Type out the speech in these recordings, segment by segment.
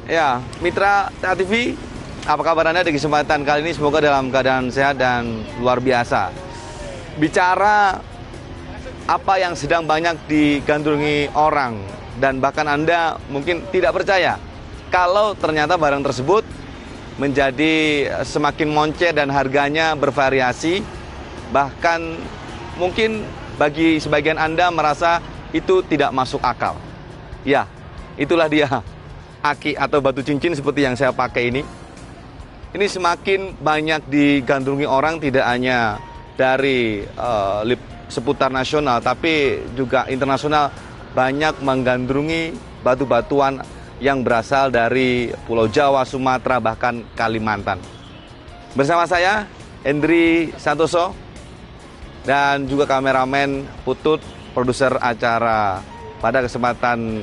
Ya, Mitra TA TV, apa kabar Anda di kesempatan kali ini? Semoga dalam keadaan sehat dan luar biasa. Bicara apa yang sedang banyak digandrungi orang, dan bahkan Anda mungkin tidak percaya kalau ternyata barang tersebut menjadi semakin moncer dan harganya bervariasi. Bahkan mungkin bagi sebagian Anda merasa itu tidak masuk akal. Ya, itulah dia. Aki atau batu cincin seperti yang saya pakai ini semakin banyak digandrungi orang, tidak hanya dari seputar nasional tapi juga internasional. Banyak menggandrungi batu-batuan yang berasal dari Pulau Jawa, Sumatera, bahkan Kalimantan. Bersama saya Hendri Santoso dan juga kameramen Putut, produser acara pada kesempatan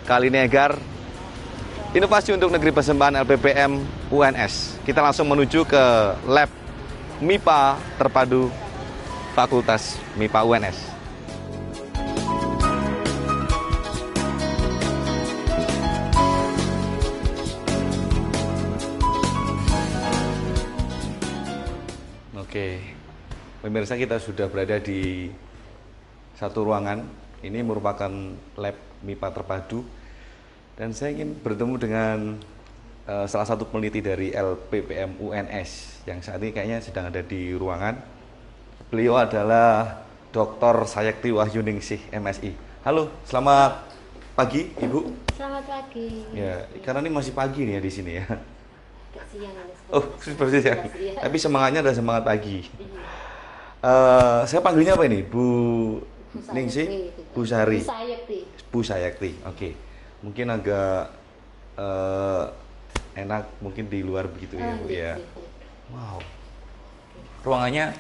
kali ini Egar, Inovasi untuk Negeri Persembahan LPPM UNS. Kita langsung menuju ke lab MIPA Terpadu Fakultas MIPA UNS. Oke, pemirsa, kita sudah berada di satu ruangan. Ini merupakan lab MIPA Terpadu. Dan saya ingin bertemu dengan salah satu peneliti dari LPPM UNS yang saat ini kayaknya sedang ada di ruangan. Beliau adalah Dr. Sayekti Wahyuningsih, MSI. Halo, selamat pagi, Ibu. Selamat pagi. Ya, karena ini masih pagi nih ya di sini ya. Agak siang ini. Oh, seperti siang. Ya. Tapi semangatnya adalah semangat pagi. Saya panggilnya apa ini? Bu Ningsih? Bu Sari? Bu Sayekti, oke. Mungkin agak enak mungkin di luar begitu ya, Bu ya. Wow. Ruangannya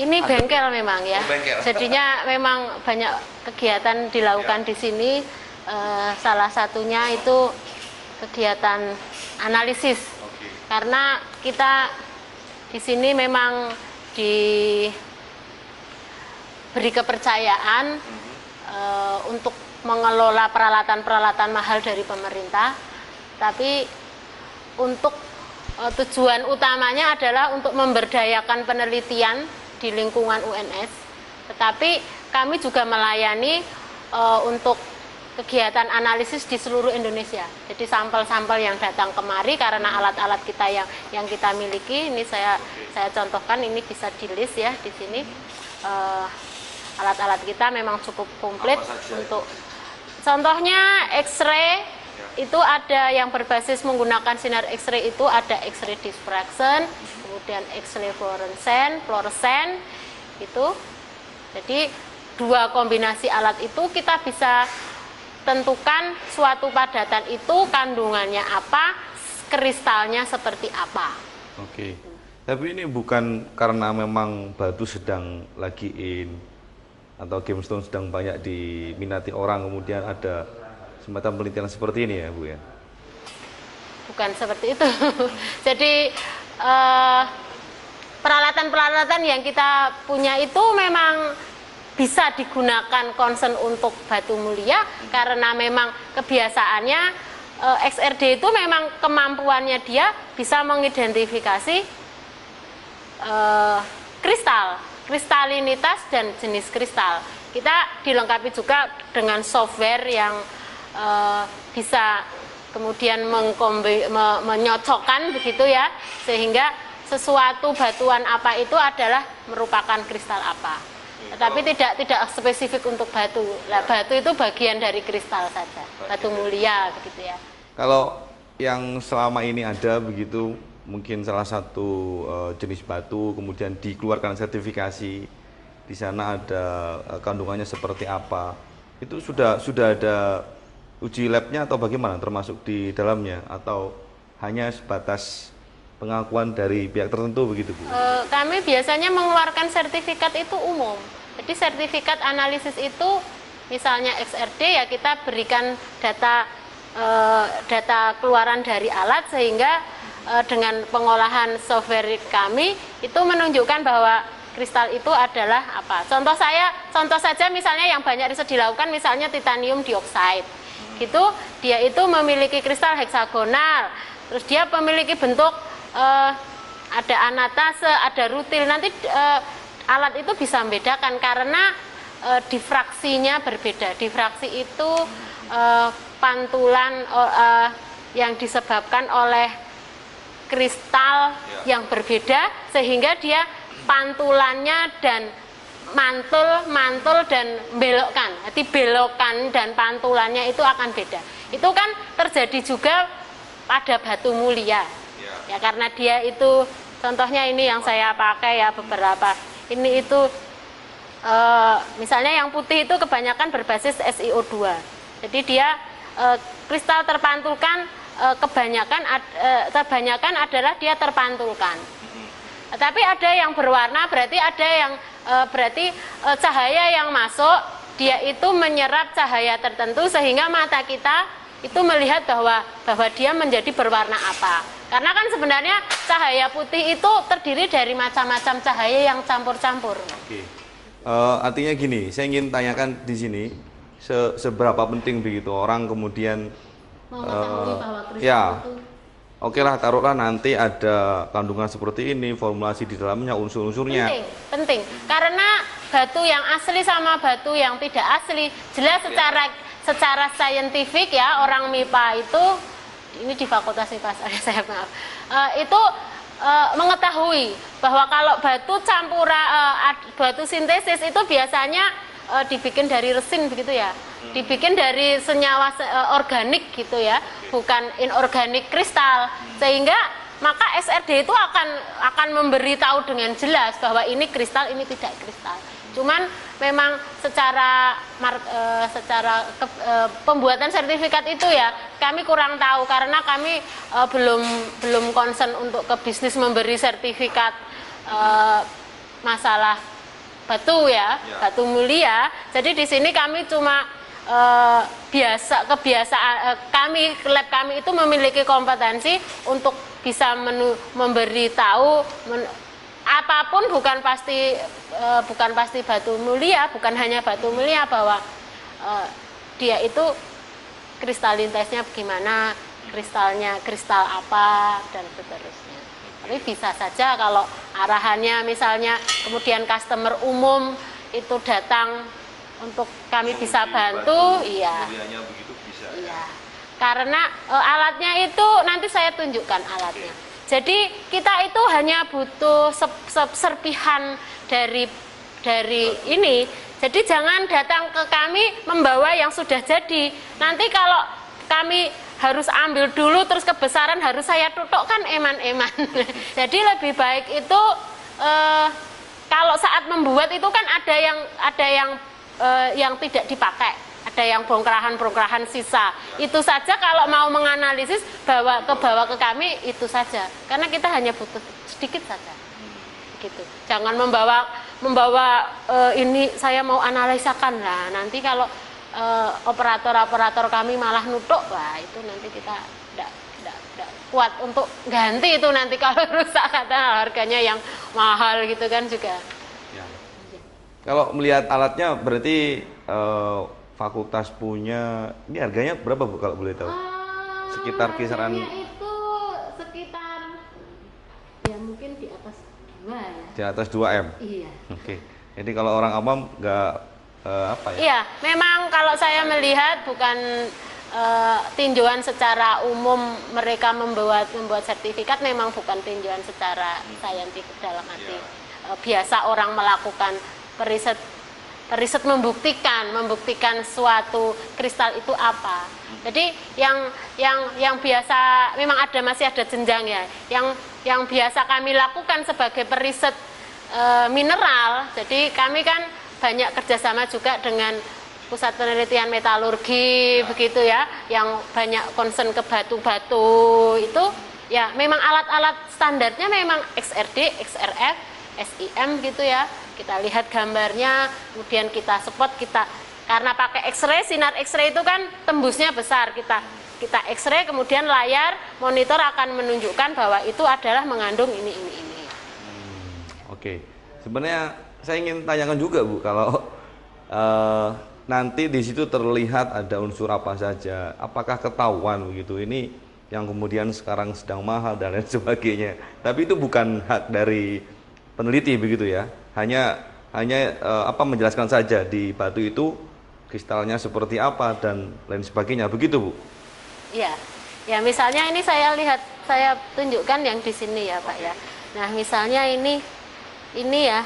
ini bengkel memang ya. Bengkel. Jadinya memang banyak kegiatan dilakukan di sini. Salah satunya itu kegiatan analisis. Karena kita di sini memang diberi kepercayaan untuk mengelola peralatan-peralatan mahal dari pemerintah, tapi untuk tujuan utamanya adalah untuk memberdayakan penelitian di lingkungan UNS. Tetapi kami juga melayani untuk kegiatan analisis di seluruh Indonesia. Jadi sampel-sampel yang datang kemari karena alat-alat kita yang kita miliki, ini saya contohkan, ini bisa di list ya di sini. Alat-alat kita memang cukup komplit untuk contohnya X-ray. Itu ada yang berbasis menggunakan sinar X-ray, itu ada X-ray diffraction, kemudian X-ray fluorescent itu. Jadi dua kombinasi alat itu kita bisa tentukan suatu padatan itu kandungannya apa, kristalnya seperti apa. Oke. Tapi ini bukan karena memang batu sedang lagi in atau gemstone sedang banyak diminati orang, kemudian ada semacam penelitian seperti ini ya, Bu ya? Bukan seperti itu. Jadi peralatan-peralatan yang kita punya itu memang bisa digunakan concern untuk batu mulia karena memang kebiasaannya XRD itu memang kemampuannya dia bisa mengidentifikasi kristalinitas dan jenis kristal. Kita dilengkapi juga dengan software yang bisa kemudian menyocokkan begitu ya, sehingga sesuatu batuan apa itu adalah merupakan kristal apa. Tetapi tidak spesifik untuk batu. Nah, batu itu bagian dari kristal saja, batu mulia begitu ya. Kalau yang selama ini ada begitu, mungkin salah satu jenis batu kemudian dikeluarkan sertifikasi, di sana ada kandungannya seperti apa, itu sudah ada uji labnya atau bagaimana, termasuk di dalamnya, atau hanya sebatas pengakuan dari pihak tertentu begitu, Bu? Kami biasanya mengeluarkan sertifikat itu umum. Jadi sertifikat analisis itu misalnya XRD ya kita berikan data keluaran dari alat, sehingga dengan pengolahan software kami itu menunjukkan bahwa kristal itu adalah apa. Contoh saja misalnya yang banyak riset dilakukan misalnya titanium dioksida. gitu, dia itu memiliki kristal heksagonal. Terus dia memiliki bentuk ada anatase, ada rutil. Nanti alat itu bisa membedakan karena difraksinya berbeda. Difraksi itu pantulan yang disebabkan oleh kristal yang berbeda, sehingga dia pantulannya dan mantul dan belokkan. Jadi belokan dan pantulannya itu akan beda. Itu kan terjadi juga pada batu mulia. Ya karena dia itu, contohnya ini yang saya pakai ya beberapa. Ini itu misalnya yang putih itu kebanyakan berbasis SiO2. Jadi dia kristal terpantulkan kebanyakan adalah dia terpantulkan. Tapi ada yang berwarna, berarti ada yang cahaya yang masuk, dia itu menyerap cahaya tertentu sehingga mata kita itu melihat bahwa dia menjadi berwarna apa. Karena kan sebenarnya cahaya putih itu terdiri dari macam-macam cahaya yang campur-campur. Oke. Artinya gini, saya ingin tanyakan di sini seberapa penting begitu orang kemudian Mengetahui bahwa kristal ya. itu Oke lah, taruhlah nanti ada kandungan seperti ini, formulasi di dalamnya, unsur-unsurnya. penting. Karena batu yang asli sama batu yang tidak asli, jelas secara saintifik ya, orang MIPA itu, ini di Fakultas MIPA saya maaf, itu mengetahui bahwa kalau batu batu sintesis itu biasanya dibikin dari resin begitu ya, dibikin dari senyawa organik gitu ya, bukan inorganik kristal, sehingga maka SRD itu akan memberitahu dengan jelas bahwa ini kristal, ini tidak kristal. Cuman memang secara pembuatan sertifikat itu ya kami kurang tahu karena kami belum concern untuk ke bisnis memberi sertifikat masalah batu ya, batu mulia. Jadi di sini kami cuma kami lab kami itu memiliki kompetensi untuk bisa memberitahu apapun bukan pasti batu mulia, bukan hanya batu mulia, bahwa dia itu kristalinitasnya bagaimana, kristal apa dan seterusnya. Tapi bisa saja kalau arahannya misalnya kemudian customer umum itu datang untuk kami bisa bantu, iya. Iya. Karena alatnya itu nanti saya tunjukkan alatnya. Jadi kita itu hanya butuh serpihan dari ini. Jadi jangan datang ke kami membawa yang sudah jadi. Nanti kalau kami harus ambil dulu terus kebesaran harus saya tutuk kan eman-eman. Jadi lebih baik itu kalau saat membuat itu kan ada yang tidak dipakai, ada yang bongkahan sisa. Itu saja kalau mau menganalisis bawa ke kami itu saja. Karena kita hanya butuh sedikit saja. Gitu. Jangan membawa ini saya mau analisakan lah. Nanti kalau operator kami malah nutuk, wah itu nanti kita tidak kuat untuk ganti itu nanti kalau rusak karena harganya yang mahal gitu kan juga. Ya. Kalau melihat alatnya berarti fakultas punya, ini harganya berapa Bu kalau boleh tahu? Sekitar kisaran itu sekitar ya mungkin di atas 2 ya. Di atas 2M. Iya. Oke. Jadi kalau orang awam nggak apa ya? Iya, memang kalau saya melihat bukan tinjauan secara umum mereka membuat sertifikat, memang bukan tinjauan secara saintifik dalam arti biasa orang melakukan periset membuktikan suatu kristal itu apa. Jadi yang biasa memang masih ada jenjang ya. Yang biasa kami lakukan sebagai periset mineral. Jadi kami kan banyak kerjasama juga dengan pusat penelitian metalurgi begitu ya, yang banyak concern ke batu-batu itu ya. Memang alat-alat standarnya memang XRD, XRF, SIM gitu ya. Kita lihat gambarnya, kemudian kita spot, karena pakai X-ray, sinar X-ray itu kan tembusnya besar, kita X-ray, kemudian layar monitor akan menunjukkan bahwa itu adalah mengandung ini. Oke. Sebenarnya saya ingin tanyakan juga Bu, kalau nanti di situ terlihat ada unsur apa saja, apakah ketahuan begitu, ini yang kemudian sekarang sedang mahal dan lain sebagainya. Tapi itu bukan hak dari peneliti begitu ya, hanya menjelaskan saja di batu itu kristalnya seperti apa dan lain sebagainya, begitu Bu? Ya, ya misalnya ini saya tunjukkan yang di sini ya Pak ya. Nah misalnya ini ya,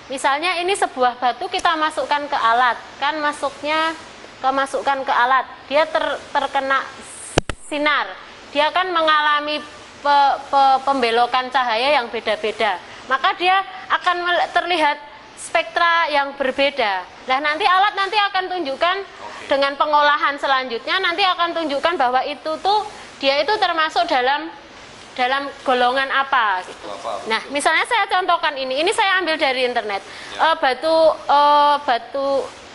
misalnya ini sebuah batu kita masukkan ke alat, kan masukkan ke alat, dia terkena sinar, dia kan mengalami pembelokan cahaya yang beda-beda, maka dia akan terlihat spektra yang berbeda. Nah nanti alat akan tunjukkan dengan pengolahan selanjutnya, nanti akan tunjukkan bahwa dia itu termasuk dalam golongan apa gitu. Nah misalnya saya contohkan ini saya ambil dari internet. Batu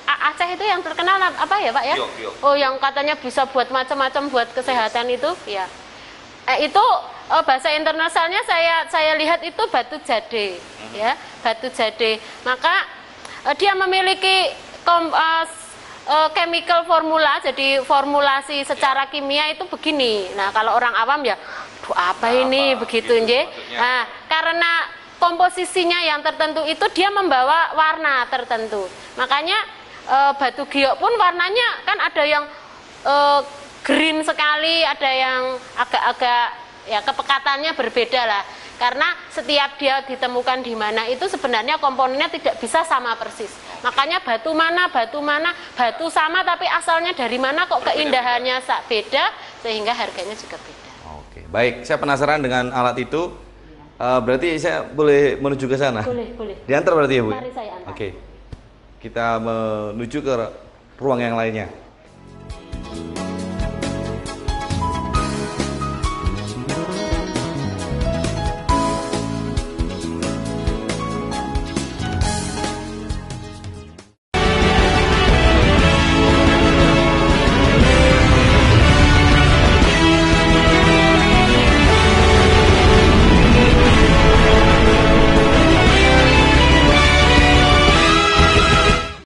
Aceh itu yang terkenal apa ya Pak ya? Giok. Oh yang katanya bisa buat macam-macam buat kesehatan itu ya. Itu bahasa internasionalnya saya lihat itu batu jade ya, batu jade. Maka dia memiliki chemical formula, jadi formulasi secara kimia itu begini. Nah kalau orang awam ya apa ini begitu nje. Nah, karena komposisinya yang tertentu itu dia membawa warna tertentu. Makanya batu giok pun warnanya kan ada yang green sekali, ada yang agak-agak ya kepekatannya berbeda lah. Karena setiap dia ditemukan di mana itu sebenarnya komponennya tidak bisa sama persis. Makanya batu batu sama tapi asalnya dari mana kok keindahannya beda sehingga harganya juga beda. Oke, baik. Saya penasaran dengan alat itu. Berarti saya boleh menuju ke sana? Boleh. Diantar berarti ya Bu? Mari saya antar. Oke. Kita menuju ke ruang yang lainnya.